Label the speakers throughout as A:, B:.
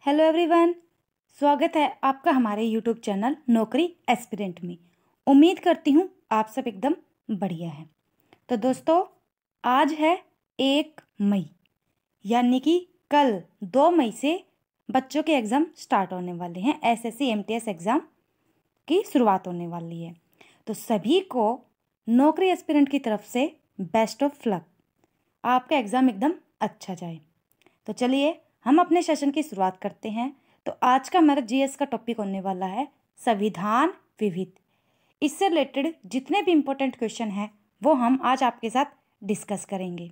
A: Hello everyone, स्वागत है आपका हमारे यूट्यूब चैनल नौकरी एस्पिरेंट में। उम्मीद करती हूँ आप सब एकदम बढ़िया हैं। तो दोस्तों, आज है 1 मई, यानी कि कल 2 मई से बच्चों के एग्ज़ाम स्टार्ट होने वाले हैं। एसएससी एमटीएस एग्ज़ाम की शुरुआत होने वाली है। तो सभी को नौकरी एस्पिरेंट की तरफ से बेस्ट ऑफ लक। आपका एग्ज़ाम एकदम अच्छा जाए। तो चलिए हम अपने सेशन की शुरुआत करते हैं। तो आज का हमारा जीएस का टॉपिक होने वाला है संविधान विविध। इससे रिलेटेड जितने भी इम्पोर्टेंट क्वेश्चन हैं वो हम आज आपके साथ डिस्कस करेंगे।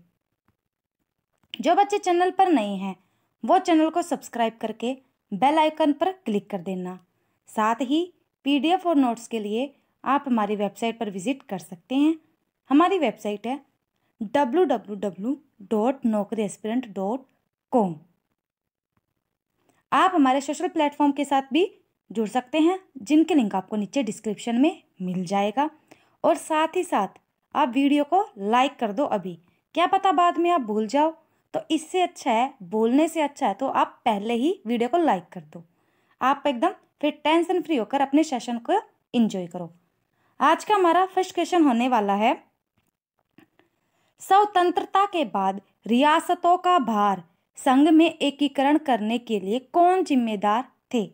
A: जो बच्चे चैनल पर नए हैं वो चैनल को सब्सक्राइब करके बेल आइकन पर क्लिक कर देना। साथ ही पीडीएफ और नोट्स के लिए आप हमारी वेबसाइट पर विजिट कर सकते हैं। हमारी वेबसाइट है www.naukriaspirant.com। आप हमारे सोशल प्लेटफॉर्म के साथ भी जुड़ सकते हैं, जिनके लिंक आपको नीचे डिस्क्रिप्शन में मिल जाएगा। और साथ ही साथ आप वीडियो को लाइक कर दो अभी, क्या पता बाद में आप भूल जाओ। तो इससे अच्छा है, बोलने से अच्छा है तो आप पहले ही वीडियो को लाइक कर दो। आप एकदम फिर टेंशन फ्री होकर अपने सेशन को एंजॉय करो। आज का हमारा फर्स्ट क्वेश्चन होने वाला है, स्वतंत्रता के बाद रियासतों का भार संघ में एकीकरण करने के लिए कौन जिम्मेदार थे?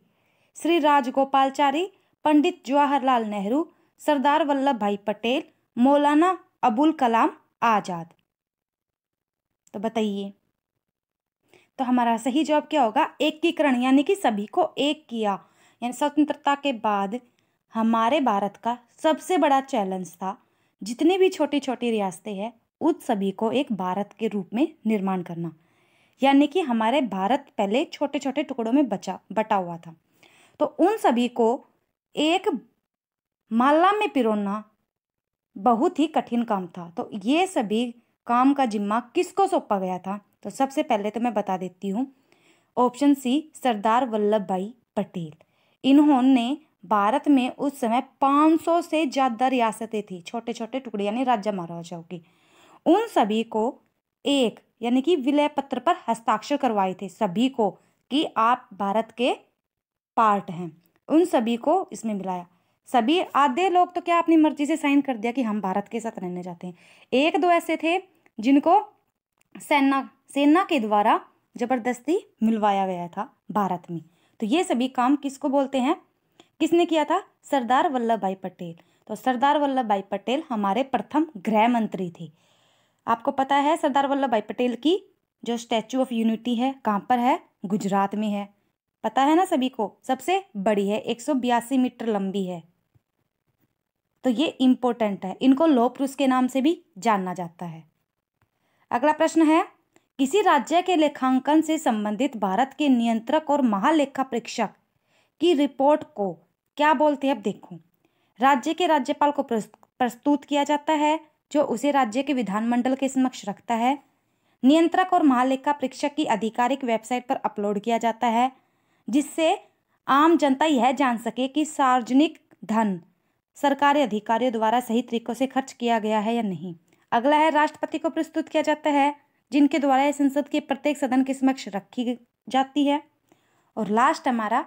A: श्री राजगोपालचारी, पंडित जवाहरलाल नेहरू, सरदार वल्लभ भाई पटेल, मौलाना अबुल कलाम आजाद। तो बताइए, तो हमारा सही जवाब क्या होगा? एकीकरण, यानी कि सभी को एक किया। यानी स्वतंत्रता के बाद हमारे भारत का सबसे बड़ा चैलेंज था, जितनी भी छोटी छोटी रियासतें हैं उन सभी को एक भारत के रूप में निर्माण करना। यानी कि हमारे भारत पहले छोटे छोटे टुकड़ों में बटा हुआ था, तो उन सभी को एक माला में पिरोना बहुत ही कठिन काम था। तो ये सभी काम का जिम्मा किसको सौंपा गया था? तो सबसे पहले तो मैं बता देती हूँ, ऑप्शन सी, सरदार वल्लभ भाई पटेल। इन्होंने भारत में उस समय 500 से ज़्यादा रियासतें थी, छोटे छोटे टुकड़े यानी राज्य महाराजाओं की। उन सभी को एक यानी कि विलय पत्र पर हस्ताक्षर करवाए थे सभी को, कि आप भारत के पार्ट हैं। उन सभी को इसमें मिलाया। सभी आधे लोग तो क्या अपनी मर्जी से साइन कर दिया कि हम भारत के साथ रहने जाते हैं। एक दो ऐसे थे जिनको सेना के द्वारा जबरदस्ती मिलवाया गया था भारत में। तो ये सभी काम किसको बोलते हैं? किसने किया था? सरदार वल्लभ भाई पटेल। तो सरदार वल्लभ भाई पटेल हमारे प्रथम गृह मंत्री थे। आपको पता है सरदार वल्लभ भाई पटेल की जो स्टैचू ऑफ यूनिटी है कहाँ पर है? गुजरात में है। पता है ना सभी को? सबसे बड़ी है, 182 मीटर लंबी है। तो ये इंपॉर्टेंट है, इनको लौह पुरुष के नाम से भी जाना जाता है। अगला प्रश्न है, किसी राज्य के लेखांकन से संबंधित भारत के नियंत्रक और महालेखा परीक्षक की रिपोर्ट को क्या बोलते हैं? अब देखो, राज्य के राज्यपाल को प्रस्तुत किया जाता है, जो उसे राज्य के विधानमंडल के समक्ष रखता है। नियंत्रक और महालेखा परीक्षक की आधिकारिक वेबसाइट पर अपलोड किया जाता है, जिससे आम जनता यह जान सके कि सार्वजनिक धन सरकारी अधिकारियों द्वारा सही तरीकों से खर्च किया गया है या नहीं। अगला है, राष्ट्रपति को प्रस्तुत किया जाता है, जिनके द्वारा यह संसद के प्रत्येक सदन के समक्ष रखी जाती है। और लास्ट हमारा,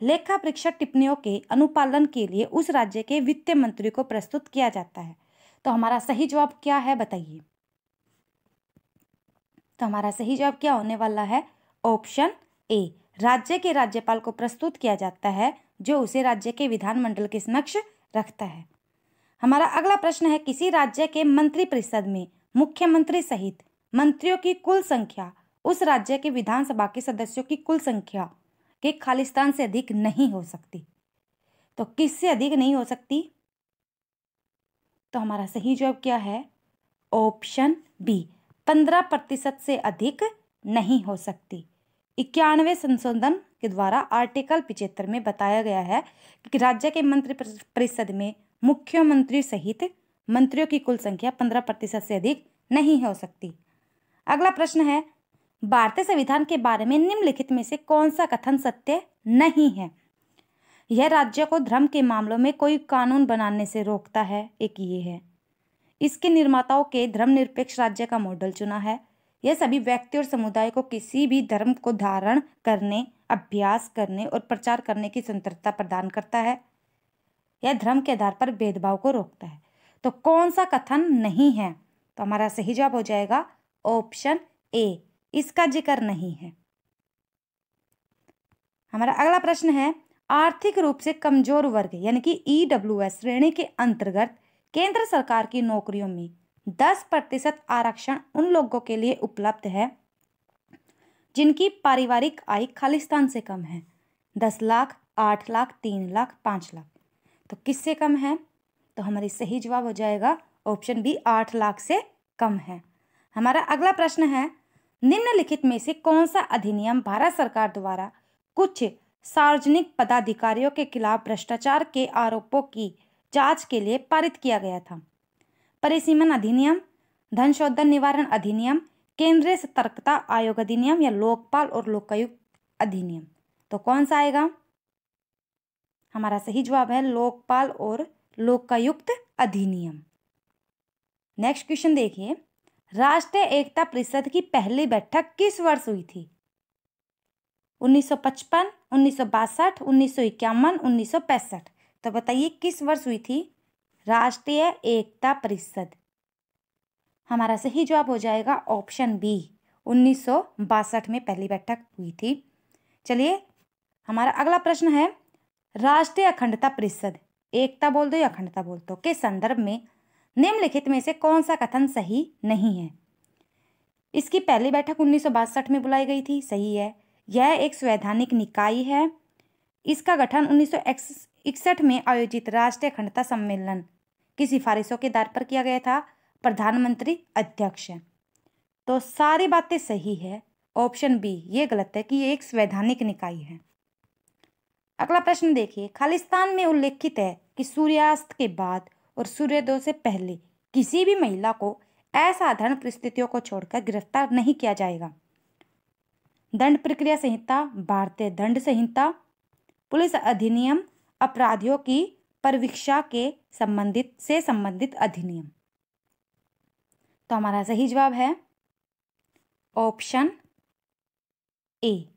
A: लेखा परीक्षक टिप्पणियों के अनुपालन के लिए उस राज्य के वित्त मंत्री को प्रस्तुत किया जाता है। तो हमारा सही जवाब क्या है बताइए? तो हमारा सही जवाब क्या होने वाला है? ऑप्शन ए, राज्य के राज्यपाल को प्रस्तुत किया जाता है, जो उसे राज्य के विधानमंडल के समक्ष रखता है। हमारा अगला प्रश्न है, किसी राज्य के मंत्रिपरिषद में मुख्यमंत्री सहित मंत्रियों की कुल संख्या उस राज्य के विधानसभा के सदस्यों की कुल संख्या के खालिस्तान से अधिक नहीं हो सकती। तो किससे अधिक नहीं हो सकती? तो हमारा सही जवाब क्या है? ऑप्शन बी, 15% से अधिक नहीं हो सकती। 91वें संशोधन के द्वारा आर्टिकल 75 में बताया गया है कि राज्य के मंत्रिपरिषद में मुख्यमंत्री सहित मंत्रियों की कुल संख्या 15% से अधिक नहीं हो सकती। अगला प्रश्न है, भारतीय संविधान के बारे में निम्नलिखित में से कौन सा कथन सत्य नहीं है? यह राज्य को धर्म के मामलों में कोई कानून बनाने से रोकता है, एक ये है। इसके निर्माताओं के धर्मनिरपेक्ष राज्य का मॉडल चुना है। यह सभी व्यक्ति और समुदाय को किसी भी धर्म को धारण करने, अभ्यास करने और प्रचार करने की स्वतंत्रता प्रदान करता है। यह धर्म के आधार पर भेदभाव को रोकता है। तो कौन सा कथन नहीं है? तो हमारा सही जवाब हो जाएगा ऑप्शन ए, इसका जिक्र नहीं है। हमारा अगला प्रश्न है, आर्थिक रूप से कमजोर वर्ग यानी कि ईडब्ल्यूएस श्रेणी के अंतर्गत केंद्र सरकार की नौकरियों में 10% आरक्षण उन लोगों के लिए उपलब्ध है जिनकी पारिवारिक आय खालिस्तान से कम है। 10 लाख, 8 लाख, 3 लाख, 5 लाख। तो किससे कम है? तो हमारी सही जवाब हो जाएगा ऑप्शन बी, 8 लाख से कम है। हमारा अगला प्रश्न है, निम्नलिखित में से कौन सा अधिनियम भारत सरकार द्वारा कुछ सार्वजनिक पदाधिकारियों के खिलाफ भ्रष्टाचार के आरोपों की जांच के लिए पारित किया गया था? परिसीमन अधिनियम, धन शोधन निवारण अधिनियम, केंद्रीय सतर्कता आयोग अधिनियम या लोकपाल और लोकायुक्त अधिनियम। तो कौन सा आएगा? हमारा सही जवाब है लोकपाल और लोकायुक्त अधिनियम। नेक्स्ट क्वेश्चन देखिए, राष्ट्रीय एकता परिषद की पहली बैठक किस वर्ष हुई थी? 1955, 1962, 1951, 1965। तो बताइए किस वर्ष हुई थी राष्ट्रीय एकता परिषद? हमारा सही जवाब हो जाएगा ऑप्शन बी, 1962 में पहली बैठक हुई थी। चलिए हमारा अगला प्रश्न है, राष्ट्रीय अखंडता परिषद, एकता बोल दो या अखंडता बोल दो, के संदर्भ में निम्नलिखित में से कौन सा कथन सही नहीं है? इसकी पहली बैठक 1962 में बुलाई गई थी, सही है। यह एक संवैधानिक निकाय है। इसका गठन 1961 में आयोजित राष्ट्रीय अखंडता सम्मेलन की सिफारिशों के आधार पर किया गया था। प्रधानमंत्री अध्यक्ष है। तो सारी बातें सही है। ऑप्शन बी ये गलत है कि ये एक संवैधानिक निकाय है। अगला प्रश्न देखिए, खालिस्तान में उल्लेखित है कि सूर्यास्त के बाद और सूर्योदय से पहले किसी भी महिला को असाधारण परिस्थितियों को छोड़कर गिरफ्तार नहीं किया जाएगा। दंड प्रक्रिया संहिता, भारतीय दंड संहिता, पुलिस अधिनियम, अपराधियों की परिवीक्षा के संबंधित अधिनियम। तो हमारा सही जवाब है ऑप्शन ए,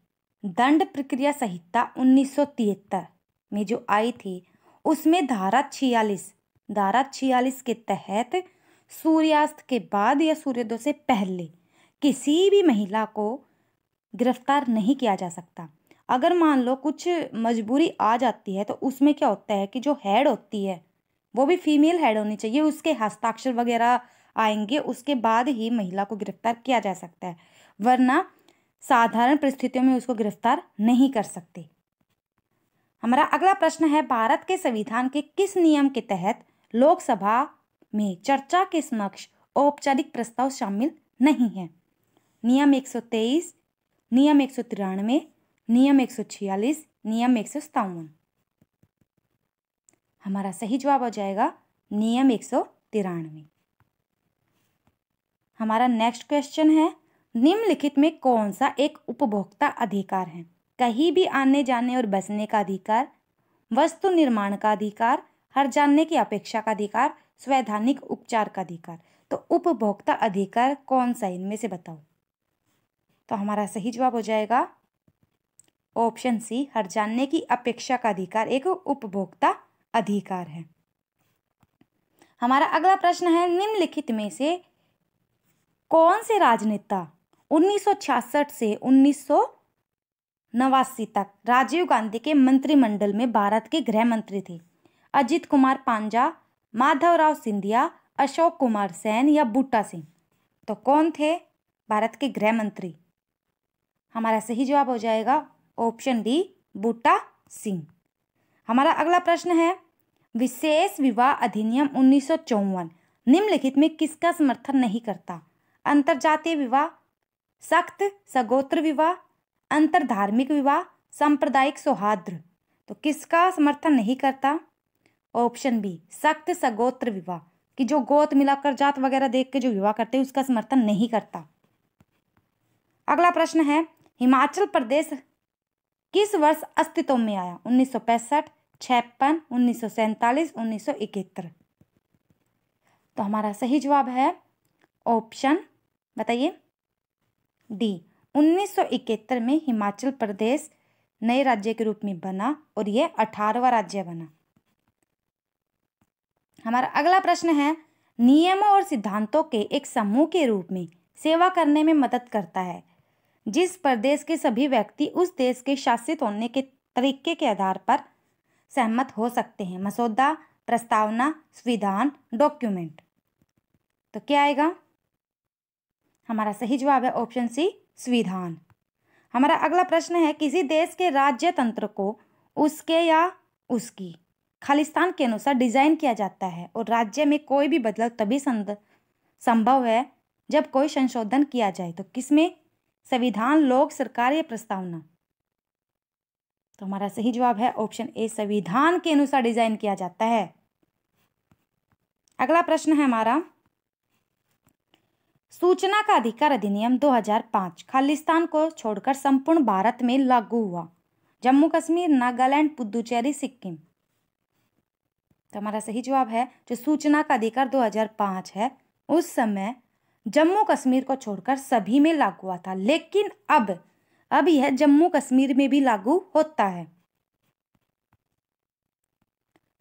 A: दंड प्रक्रिया संहिता 1973 में जो आई थी उसमें धारा 46 के तहत सूर्यास्त के बाद या सूर्योदय से पहले किसी भी महिला को गिरफ्तार नहीं किया जा सकता। अगर मान लो कुछ मजबूरी आ जाती है तो उसमें क्या होता है कि जो हेड होती है वो भी फीमेल हेड होनी चाहिए, उसके हस्ताक्षर वगैरह आएंगे, उसके बाद ही महिला को गिरफ्तार किया जा सकता है, वरना साधारण परिस्थितियों में उसको गिरफ्तार नहीं कर सकते। हमारा अगला प्रश्न है, भारत के संविधान के किस नियम के तहत लोकसभा में चर्चा के समक्ष औपचारिक प्रस्ताव शामिल नहीं है? नियम 123, नियम 193, नियम 146, नियम 157। हमारा सही जवाब हो जाएगा नियम 193। हमारा नेक्स्ट क्वेश्चन है, निम्नलिखित में कौन सा एक उपभोक्ता अधिकार है? कहीं भी आने जाने और बसने का अधिकार, वस्तु निर्माण का अधिकार, हर जानने की अपेक्षा का अधिकार, संवैधानिक उपचार का अधिकार। तो उपभोक्ता अधिकार कौन सा, इनमें से बताओ। तो हमारा सही जवाब हो जाएगा ऑप्शन सी, हर जानने की अपेक्षा का अधिकार एक उपभोक्ता अधिकार है। हमारा अगला प्रश्न है, निम्नलिखित में से कौन से राजनेता 1966 से 1989 तक राजीव गांधी के मंत्रिमंडल में भारत के गृह मंत्री थे? अजित कुमार पांजा, माधवराव सिंधिया, अशोक कुमार सेन या बूटा सिंह। तो कौन थे भारत के गृह मंत्री? हमारा सही जवाब हो जाएगा ऑप्शन डी, बूटा सिंह। हमारा अगला प्रश्न है, विशेष विवाह अधिनियम 1954 निम्नलिखित में किसका समर्थन नहीं करता? अंतरजातीय विवाह, सख्त सगोत्र विवाह, अंतरधार्मिक विवाह, सांप्रदायिक सौहार्द। तो किसका समर्थन नहीं करता? ऑप्शन बी, सख्त सगोत्र विवाह, कि जो गोत मिलाकर जात वगैरह देख के जो विवाह करते हैं उसका समर्थन नहीं करता। अगला प्रश्न है, हिमाचल प्रदेश किस वर्ष अस्तित्व में आया? 1965, 56, 1947, 1971। तो हमारा सही जवाब है ऑप्शन, बताइए, डी 1971 में हिमाचल प्रदेश नए राज्य के रूप में बना और यह 18वां राज्य बना। हमारा अगला प्रश्न है, नियमों और सिद्धांतों के एक समूह के रूप में सेवा करने में मदद करता है, जिस प्रदेश के सभी व्यक्ति उस देश के शासित होने के तरीके के आधार पर सहमत हो सकते हैं। मसौदा, प्रस्तावना, संविधान, डॉक्यूमेंट। तो क्या आएगा? हमारा सही जवाब है ऑप्शन सी, संविधान। हमारा अगला प्रश्न है, किसी देश के राज्य तंत्र को उसके या उसकी खालिस्तान के अनुसार डिजाइन किया जाता है और राज्य में कोई भी बदलाव तभी संभव है जब कोई संशोधन किया जाए। तो किसमें? संविधान, लोक सरकार या प्रस्तावना। तो हमारा सही जवाब है ऑप्शन ए, संविधान के अनुसार डिजाइन किया जाता है। अगला प्रश्न है हमारा, सूचना का अधिकार अधिनियम 2005 खालिस्तान को छोड़कर संपूर्ण भारत में लागू हुआ। जम्मू कश्मीर, नागालैंड, पुदुचेरी, सिक्किम। तो हमारा सही जवाब है जो सूचना का अधिकार 2005 है, उस समय जम्मू कश्मीर को छोड़कर सभी में लागू हुआ था, लेकिन अब यह जम्मू कश्मीर में भी लागू होता है।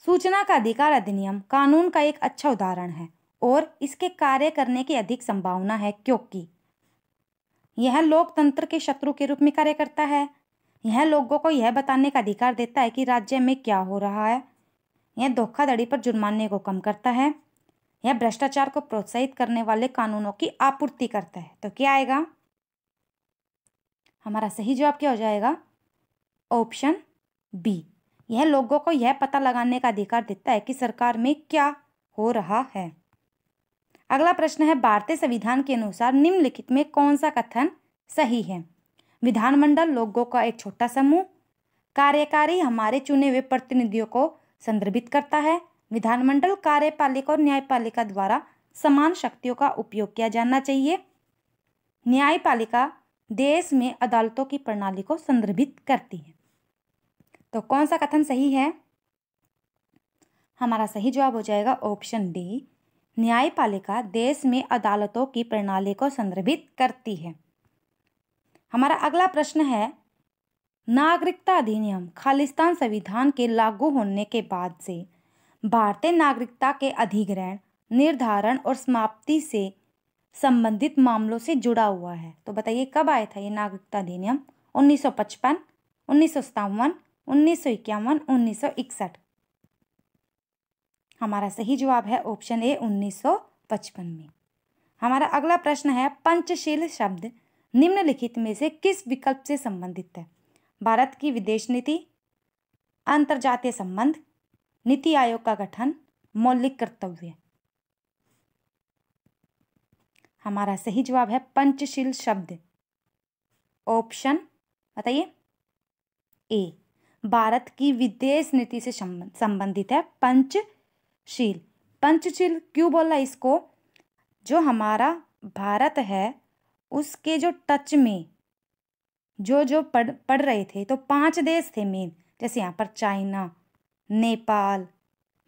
A: सूचना का अधिकार अधिनियम कानून का एक अच्छा उदाहरण है और इसके कार्य करने की अधिक संभावना है, क्योंकि यह लोकतंत्र के शत्रु के रूप में कार्य करता है। यह लोगों को यह बताने का अधिकार देता है कि राज्य में क्या हो रहा है। यह धोखाधड़ी पर जुर्माने को कम करता है। यह भ्रष्टाचार को प्रोत्साहित करने वाले कानूनों की आपूर्ति करता है। तो क्या आएगा? हमारा सही जवाब क्या हो जाएगा? Option B. यह लोगों को यह पता लगाने का अधिकार देता है कि सरकार में क्या हो रहा है। अगला प्रश्न है, भारतीय संविधान के अनुसार निम्नलिखित में कौन सा कथन सही है? विधानमंडल लोगों का एक छोटा समूह, कार्यकारी हमारे चुने हुए प्रतिनिधियों को संदर्भित करता है, विधानमंडल कार्यपालिका और न्यायपालिका द्वारा समान शक्तियों का उपयोग किया जाना चाहिए, न्यायपालिका देश में अदालतों की प्रणाली को संदर्भित करती है। तो कौन सा कथन सही है? हमारा सही जवाब हो जाएगा ऑप्शन डी, न्यायपालिका देश में अदालतों की प्रणाली को संदर्भित करती है। हमारा अगला प्रश्न है, नागरिकता अधिनियम खालिस्तान संविधान के लागू होने के बाद से भारतीय नागरिकता के अधिग्रहण, निर्धारण और समाप्ति से संबंधित मामलों से जुड़ा हुआ है। तो बताइए कब आया था ये नागरिकता अधिनियम? 1955, 1957, 1951, 1961। हमारा सही जवाब है ऑप्शन ए, 1955 में। हमारा अगला प्रश्न है, पंचशील शब्द निम्नलिखित में से किस विकल्प से संबंधित है? भारत की विदेश नीति, अंतर्जातीय संबंध, नीति आयोग का गठन, मौलिक कर्तव्य। हमारा सही जवाब है पंचशील शब्द, ऑप्शन बताइए ए, भारत की विदेश नीति से संबंधित है पंचशील। पंचशील क्यों बोला इसको? जो हमारा भारत है उसके जो टच में जो पढ़ रहे थे, तो 5 देश थे मेन, जैसे यहाँ पर चाइना, नेपाल,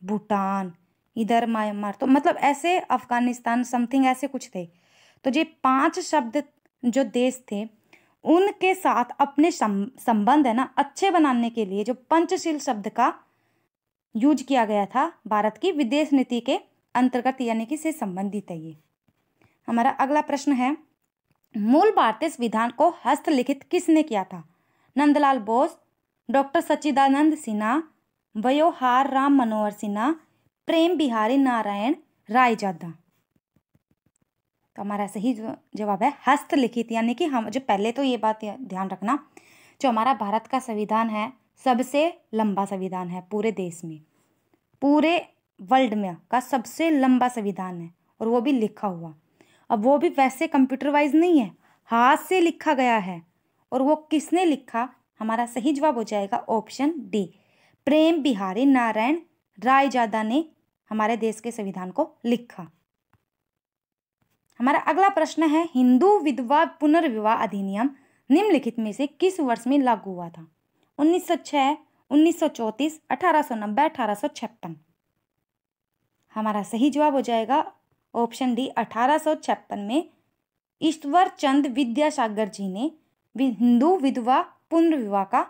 A: भूटान, इधर म्यांमार, तो मतलब ऐसे अफगानिस्तान समथिंग ऐसे कुछ थे। तो ये 5 शब्द जो देश थे उनके साथ अपने संबंध है ना अच्छे बनाने के लिए जो पंचशील शब्द का यूज किया गया था भारत की विदेश नीति के अंतर्गत, यानी कि से संबंधित है ये। हमारा अगला प्रश्न है, मूल भारतीय संविधान को हस्तलिखित किसने किया था? नंदलाल बोस, डॉक्टर सच्चिदानंद सिन्हा, वयोहार राम मनोहर सिन्हा, प्रेम बिहारी नारायण रायजादा। तो हमारा सही जवाब है हस्तलिखित, यानी कि हम जो पहले तो ये बात ध्यान रखना, जो हमारा भारत का संविधान है सबसे लंबा संविधान है पूरे देश में, पूरे वर्ल्ड में का सबसे लंबा संविधान है, और वो भी लिखा हुआ। अब वो भी वैसे कंप्यूटरवाइज नहीं है, हाथ से लिखा गया है। और वो किसने लिखा? हमारा सही जवाब हो जाएगा ऑप्शन डी, प्रेम बिहारी नारायण रायजादा ने हमारे देश के संविधान को लिखा। हमारा अगला प्रश्न है, हिंदू विधवा पुनर्विवाह अधिनियम निम्नलिखित में से किस वर्ष में लागू हुआ था? 1906, 1934, 1890, 1856। हमारा सही जवाब हो जाएगा ऑप्शन डी, 1856 में ईश्वर चंद विद्यासागर जी ने हिंदू विधवा पुनर्विवाह का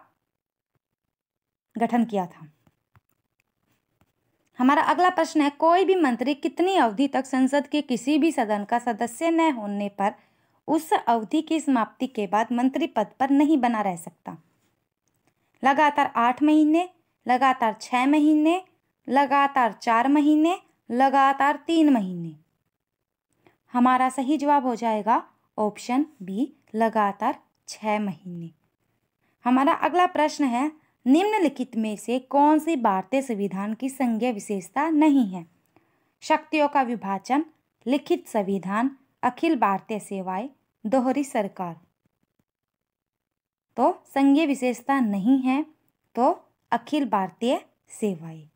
A: गठन किया था। हमारा अगला प्रश्न है, कोई भी मंत्री कितनी अवधि तक संसद के किसी भी सदन का सदस्य न होने पर उस अवधि की समाप्ति के बाद मंत्री पद पर नहीं बना रह सकता? लगातार 8 महीने, लगातार 6 महीने, लगातार 4 महीने, लगातार 3 महीने। हमारा सही जवाब हो जाएगा ऑप्शन बी, लगातार 6 महीने। हमारा अगला प्रश्न है, निम्नलिखित में से कौन सी भारतीय संविधान की संघीय विशेषता नहीं है? शक्तियों का विभाजन, लिखित संविधान, अखिल भारतीय सेवाएं, दोहरी सरकार। तो संघीय विशेषता नहीं है तो अखिल भारतीय सेवाएं।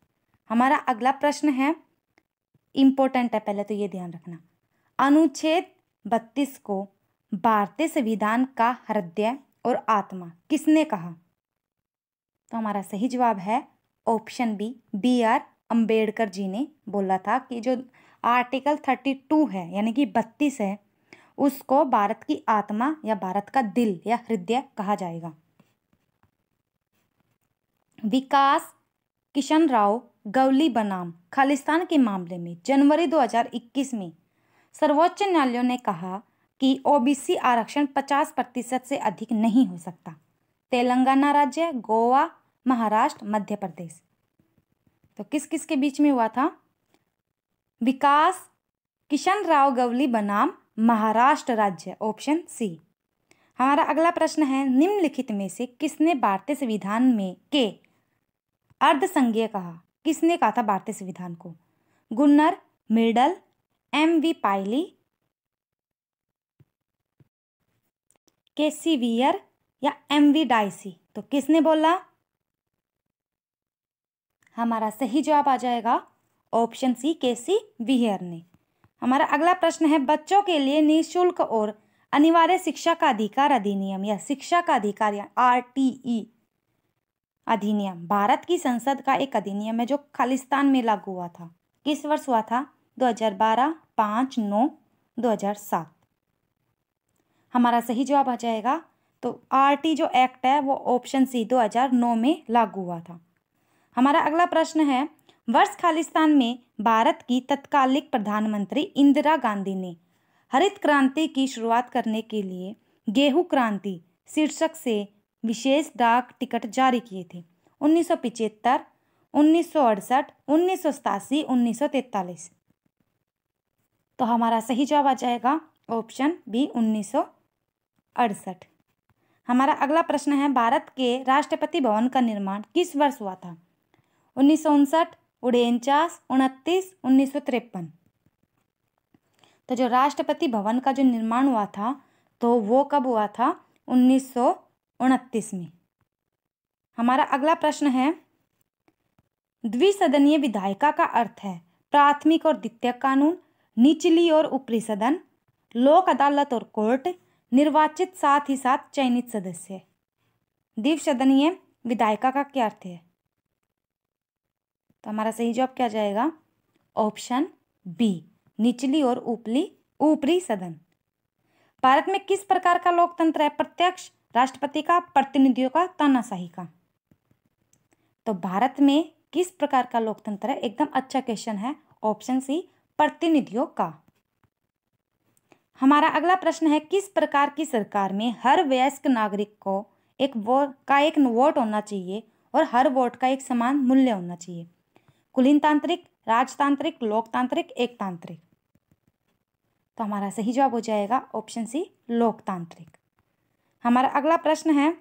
A: हमारा अगला प्रश्न है, इंपॉर्टेंट है, पहले तो ये ध्यान रखना, अनुच्छेद 32 को भारतीय संविधान का हृदय और आत्मा किसने कहा? तो हमारा सही जवाब है option B, BR Ambedkar ji ने बोला था कि जो आर्टिकल 32 है यानी कि 32 है उसको भारत की आत्मा या भारत का दिल या हृदय कहा जाएगा। विकास किशन राव गवली बनाम खालिस्तान के मामले में जनवरी 2021 में सर्वोच्च न्यायालय ने कहा कि OBC आरक्षण 50% से अधिक नहीं हो सकता। तेलंगाना राज्य, गोवा, महाराष्ट्र, मध्य प्रदेश। तो किस किस के बीच में हुआ था? विकास किशन राव गवली बनाम महाराष्ट्र राज्य, ऑप्शन सी। हमारा अगला प्रश्न है, निम्नलिखित में से किसने भारतीय संविधान में के अर्धसंघीय कहा? किसने कहा था भारतीय संविधान को? गुन्नर, मिर्डल, MV पायली, KC वियर या MV डाइसी? तो किसने बोला? हमारा सही जवाब आ जाएगा ऑप्शन सी, KC वियर ने। हमारा अगला प्रश्न है, बच्चों के लिए निःशुल्क और अनिवार्य शिक्षा का अधिकार अधिनियम या शिक्षा का अधिकार या RTE अधिनियम भारत की संसद का एक अधिनियम है जो खालिस्तान में लागू हुआ था। किस वर्ष हुआ था? 2012, 5, 9, 2007। हमारा सही जवाब आ जाएगा तो RT जो एक्ट है वो ऑप्शन सी 2009 में लागू हुआ था। हमारा अगला प्रश्न है, वर्ष खालिस्तान में भारत की तत्कालिक प्रधानमंत्री इंदिरा गांधी ने हरित क्रांति की शुरुआत करने के लिए गेहूं क्रांति शीर्षक से विशेष डाक टिकट जारी किए थे। 1975, 1968, 1987, 1943। तो हमारा सही जवाब आ जाएगा ऑप्शन बी, 1968। हमारा अगला प्रश्न है, भारत के राष्ट्रपति भवन का निर्माण किस वर्ष हुआ था? 1959, 49, 29, 1953। तो जो राष्ट्रपति भवन का जो निर्माण हुआ था तो वो कब हुआ था? 1929 में। हमारा अगला प्रश्न है, द्विसदनीय विधायिका का अर्थ है प्राथमिक और द्वितीयक कानून, निचली और ऊपरी सदन, लोक अदालत और कोर्ट, निर्वाचित साथ ही साथ चयनित सदस्य। द्विसदनीय विधायिका का क्या अर्थ है? तो हमारा सही जवाब क्या जाएगा? ऑप्शन बी, निचली और ऊपरी सदन। भारत में किस प्रकार का लोकतंत्र है? प्रत्यक्ष, राष्ट्रपति का, प्रतिनिधियों का, तानाशाही का? तो भारत में किस प्रकार का लोकतंत्र है? एकदम अच्छा क्वेश्चन है, ऑप्शन सी, प्रतिनिधियों का। हमारा अगला प्रश्न है, किस प्रकार की सरकार में हर वयस्क नागरिक को एक वोट होना चाहिए और हर वोट का एक समान मूल्य होना चाहिए? कुलीनतांत्रिक, राजतांत्रिक, लोकतांत्रिक, एकतांत्रिक? तो हमारा सही जवाब हो जाएगा ऑप्शन सी, लोकतांत्रिक। हमारा अगला प्रश्न है,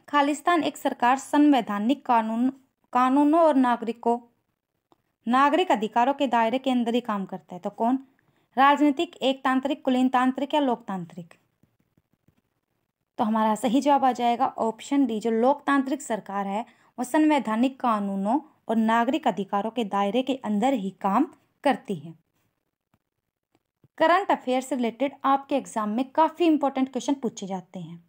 A: खालिस्तान एक सरकार संवैधानिक कानूनों और नागरिक अधिकारों के दायरे के अंदर ही काम करता है। तो कौन? राजनीतिक, एकतांत्रिक, कुलीनतांत्रिक या लोकतांत्रिक? तो हमारा सही जवाब आ जाएगा ऑप्शन डी, जो लोकतांत्रिक सरकार है वो संवैधानिक कानूनों और नागरिक अधिकारों के दायरे के अंदर ही काम करती है। करंट अफेयर से रिलेटेड आपके एग्जाम में काफ़ी इंपॉर्टेंट क्वेश्चन पूछे जाते हैं,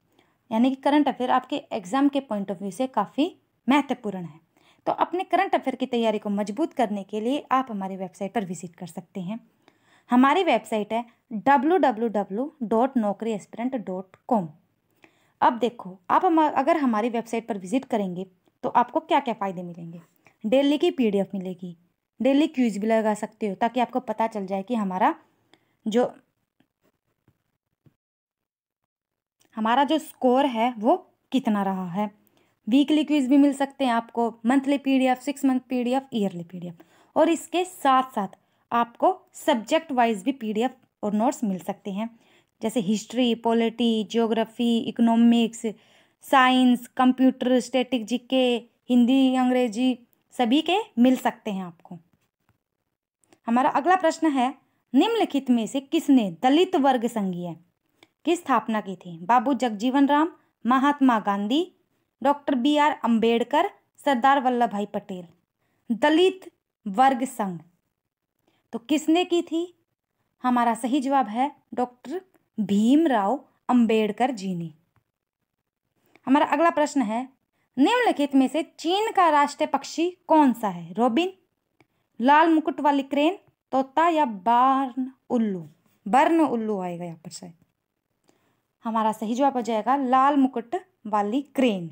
A: यानी कि करंट अफेयर आपके एग्जाम के पॉइंट ऑफ व्यू से काफ़ी महत्वपूर्ण है। तो अपने करंट अफेयर की तैयारी को मजबूत करने के लिए आप हमारी वेबसाइट पर विजिट कर सकते हैं। हमारी वेबसाइट है www.naukriaspirant.com। अब देखो, आप अगर हमारी वेबसाइट पर विजिट करेंगे तो आपको क्या क्या फ़ायदे मिलेंगे। डेली की PDF मिलेगी, डेली क्यूज भी लगा सकते हो ताकि आपको पता चल जाए कि हमारा जो स्कोर है वो कितना रहा है। वीकली क्विज भी मिल सकते हैं आपको, monthly PDF, 6 month PDF, yearly PDF, और इसके साथ साथ आपको सब्जेक्ट वाइज भी PDF और नोट्स मिल सकते हैं, जैसे history, polity, geography, economics, science, computer, static, GK, Hindi, अंग्रेजी, सभी के मिल सकते हैं आपको। हमारा अगला प्रश्न है, निम्नलिखित में से किसने दलित वर्ग संघीय की स्थापना की थी। बाबू जगजीवन राम, महात्मा गांधी, डॉक्टर BR अंबेडकर, सरदार वल्लभ भाई पटेल। दलित वर्ग संघ तो किसने की थी। हमारा सही जवाब है डॉक्टर भीमराव अंबेडकर जी ने। हमारा अगला प्रश्न है, निम्नलिखित में से चीन का राष्ट्रीय पक्षी कौन सा है। रोबिन, लाल मुकुट वाली क्रेन, तोता या बर्न उल्लू। बर्न उल्लू आएगा यहाँ पर शायद। हमारा सही जवाब हो जाएगा लाल मुकुट वाली क्रेन।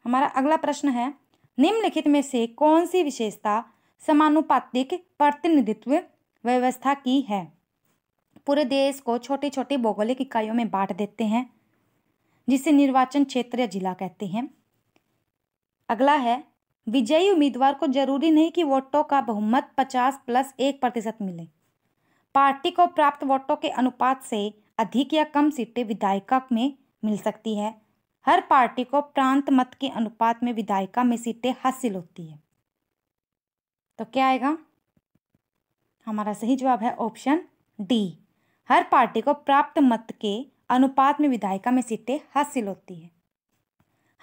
A: हमारा अगला प्रश्न है, निम्नलिखित में से कौन सी विशेषता समानुपातिक प्रतिनिधित्व व्यवस्था की है। पूरे देश को छोटी छोटी भौगोलिक इकाइयों में बांट देते हैं, जिसे निर्वाचन क्षेत्र या जिला कहते हैं। अगला है, विजयी उम्मीदवार को जरूरी नहीं कि वोटों का बहुमत 50+1% मिले। पार्टी को प्राप्त वोटों के अनुपात से अधिक या कम सीटें विधायिका में मिल सकती है। हर पार्टी को प्रांत मत के अनुपात में विधायिका में सीटें हासिल होती है। तो क्या आएगा। हमारा सही जवाब है ऑप्शन डी, हर पार्टी को प्राप्त मत के अनुपात में विधायिका में सीटें हासिल होती है।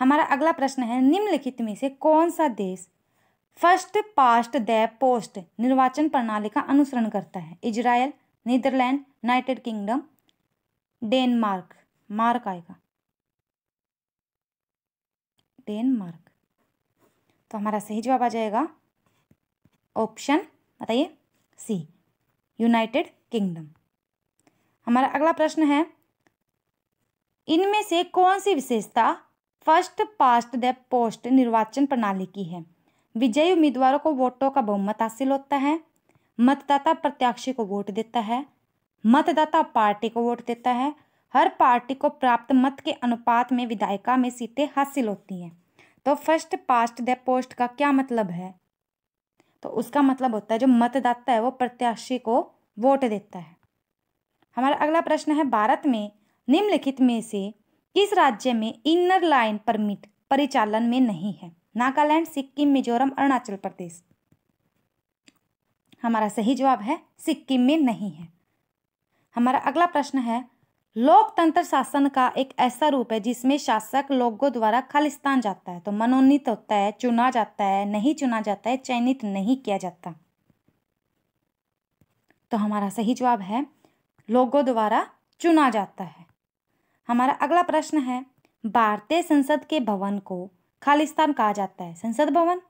A: हमारा अगला प्रश्न है, निम्नलिखित में से कौन सा देश फर्स्ट पास्ट द पोस्ट निर्वाचन प्रणाली का अनुसरण करता है। Israel, Netherland, United Kingdom, Denmark. Mark आएगा डेनमार्क। तो हमारा सही जवाब आ जाएगा ऑप्शन, बताइए, सी, यूनाइटेड किंगडम। हमारा अगला प्रश्न है, इनमें से कौन सी विशेषता फर्स्ट पास्ट द पोस्ट निर्वाचन प्रणाली की है। विजयी उम्मीदवारों को वोटों का बहुमत हासिल होता है, मतदाता प्रत्याशी को वोट देता है, मतदाता पार्टी को वोट देता है, हर पार्टी को प्राप्त मत के अनुपात में विधायिका में सीटें हासिल होती हैं। तो फर्स्ट पास्ट द पोस्ट का क्या मतलब है। तो उसका मतलब होता है जो मतदाता है वो प्रत्याशी को वोट देता है। हमारा अगला प्रश्न है, भारत में निम्नलिखित में से किस राज्य में इनर लाइन परमिट परिचालन में नहीं है। नागालैंड, सिक्किम, मिजोरम, अरुणाचल प्रदेश। हमारा सही जवाब है सिक्किम में नहीं है। हमारा अगला प्रश्न है, लोकतंत्र शासन का एक ऐसा रूप है जिसमें शासक लोगों द्वारा खालिस्तान जाता है। तो मनोनीत होता है, चुना जाता है, नहीं चुना जाता है, चयनित नहीं किया जाता। तो हमारा सही जवाब है लोगों द्वारा चुना जाता है। हमारा अगला प्रश्न है, भारतीय संसद के भवन को खालिस्तान कहा जाता है। संसद भवन,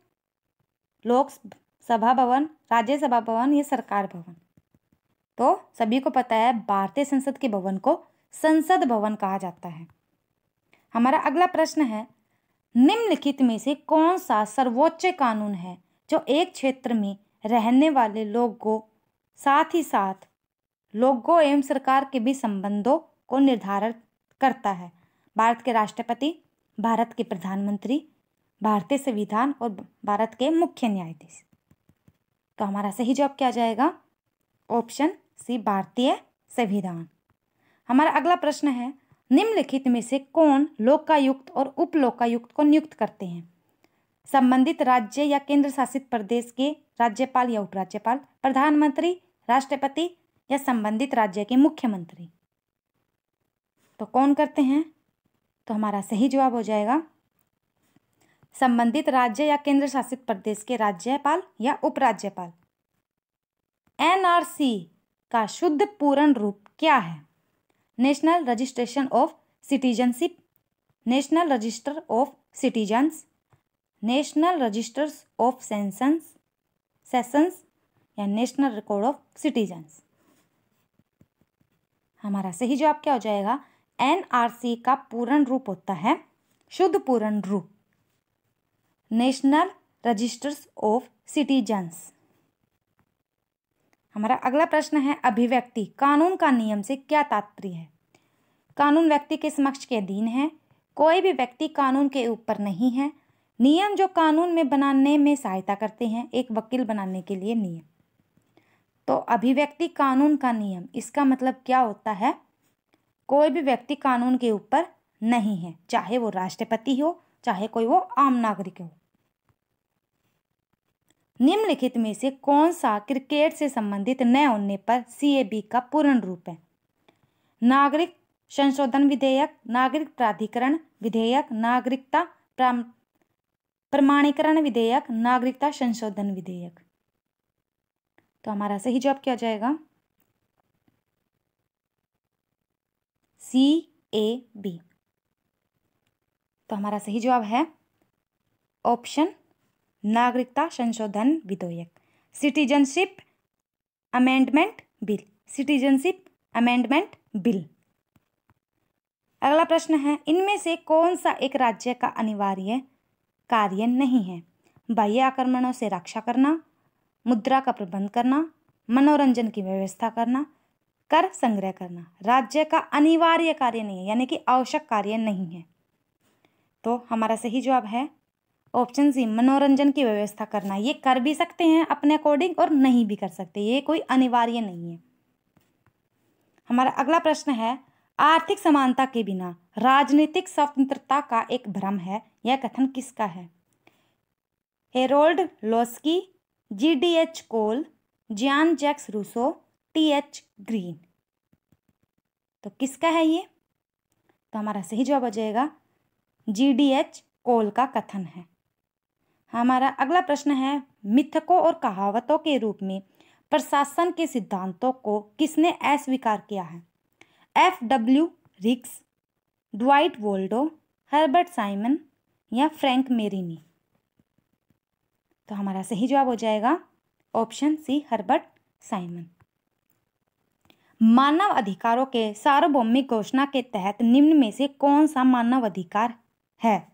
A: लोकसभा भवन, राज्यसभा भवन या सरकार भवन। तो सभी को पता है भारतीय संसद के भवन को संसद भवन कहा जाता है। हमारा अगला प्रश्न है, निम्नलिखित में से कौन सा सर्वोच्च कानून है जो एक क्षेत्र में रहने वाले लोगों साथ ही साथ लोगों एवं सरकार के बीच संबंधों को निर्धारित करता है। भारत के राष्ट्रपति, भारत के प्रधानमंत्री, भारतीय संविधान और भारत के मुख्य न्यायाधीश। तो हमारा सही जवाब क्या जाएगा ऑप्शन सी, भारतीय संविधान। हमारा अगला प्रश्न है, निम्नलिखित में से कौन लोकायुक्त और उप लोकायुक्त को नियुक्त करते हैं। संबंधित राज्य या केंद्र शासित प्रदेश के राज्यपाल या उपराज्यपाल, प्रधानमंत्री, राष्ट्रपति या संबंधित राज्य के मुख्यमंत्री। तो कौन करते हैं। तो हमारा सही जवाब हो जाएगा संबंधित राज्य या केंद्र शासित प्रदेश के राज्यपाल या उपराज्यपाल। NRC का शुद्ध पूर्ण रूप क्या है। National registration of citizenship, national register of citizens, national registers of sessions या नेशनल रिकॉर्ड ऑफ सिटीजन्स। हमारा सही जवाब क्या हो जाएगा? एनआरसी का पूर्ण रूप होता है, शुद्ध पूर्ण रूप, नेशनल रजिस्टर्स ऑफ सिटीजन्स। हमारा अगला प्रश्न है, अभिव्यक्ति कानून का नियम से क्या तात्पर्य है? कानून व्यक्ति के समक्ष के अधीन है, कोई भी व्यक्ति कानून के ऊपर नहीं है, नियम जो कानून में बनाने में सहायता करते हैं, एक वकील बनाने के लिए नियम। तो अभिव्यक्ति कानून का नियम, इसका मतलब क्या होता है? कोई भी व्यक्ति कानून के ऊपर नहीं है, चाहे वो राष्ट्रपति हो, चाहे कोई वो आम नागरिक हो। निम्नलिखित में से कौन सा क्रिकेट से संबंधित न होने पर सीएबी का पूर्ण रूप है? नागरिक संशोधन विधेयक, नागरिक प्राधिकरण विधेयक, नागरिकता प्रमाणीकरण विधेयक, नागरिकता संशोधन विधेयक। तो हमारा सही जवाब क्या हो जाएगा? CAB। तो हमारा सही जवाब है ऑप्शन नागरिकता संशोधन विधेयक, citizenship amendment bill, citizenship amendment bill. अगला प्रश्न है, इनमें से कौन सा एक राज्य का अनिवार्य कार्य नहीं है? बाह्य आक्रमणों से रक्षा करना, मुद्रा का प्रबंध करना, मनोरंजन की व्यवस्था करना, कर संग्रह करना। राज्य का अनिवार्य कार्य नहीं है, यानी कि आवश्यक कार्य नहीं है। तो हमारा सही जवाब है ऑप्शन सी, मनोरंजन की व्यवस्था करना। ये कर भी सकते हैं अपने अकॉर्डिंग और नहीं भी कर सकते, ये कोई अनिवार्य नहीं है। हमारा अगला प्रश्न है, आर्थिक समानता के बिना राजनीतिक स्वतंत्रता का एक भ्रम है, यह कथन किसका है? Harold Laski, GDH Cole, John Jacques Rousseau, TH Green. तो किसका है ये? तो हमारा सही जवाब हो जाएगा GDH कोल का कथन है। हमारा अगला प्रश्न है, मिथकों और कहावतों के रूप में प्रशासन के सिद्धांतों को किसने अस्वीकार किया है? FW रिक्स, ड्वाइट वोल्डो, हर्बर्ट साइमन या फ्रैंक मेरिनी। तो हमारा सही जवाब हो जाएगा ऑप्शन सी, हर्बर्ट साइमन। मानव अधिकारों के सार्वभौमिक घोषणा के तहत निम्न में से कौन सा मानव अधिकार है?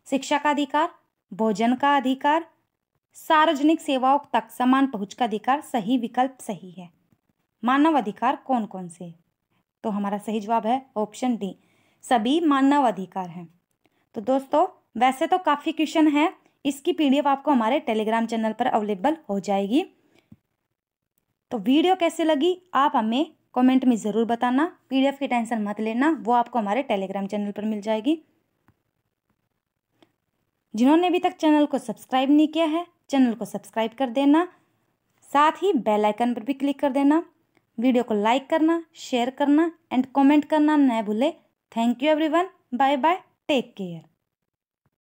A: शिक्षा का अधिकार, भोजन का अधिकार, सार्वजनिक सेवाओं तक समान पहुंच का अधिकार। सही विकल्प सही है। मानव अधिकार कौन कौन से? तो हमारा सही जवाब है ऑप्शन डी, सभी मानव अधिकार हैं। तो दोस्तों, वैसे तो काफ़ी क्वेश्चन है, इसकी PDF आपको हमारे टेलीग्राम चैनल पर अवेलेबल हो जाएगी। तो वीडियो कैसे लगी आप हमें कमेंट में ज़रूर बताना। PDF की टेंशन मत लेना, वो आपको हमारे टेलीग्राम चैनल पर मिल जाएगी। जिन्होंने अभी तक चैनल को सब्सक्राइब नहीं किया है, चैनल को सब्सक्राइब कर देना, साथ ही बेल आइकन पर भी क्लिक कर देना। वीडियो को लाइक करना, शेयर करना एंड कमेंट करना न भूले। Thank you everyone, bye bye, take care.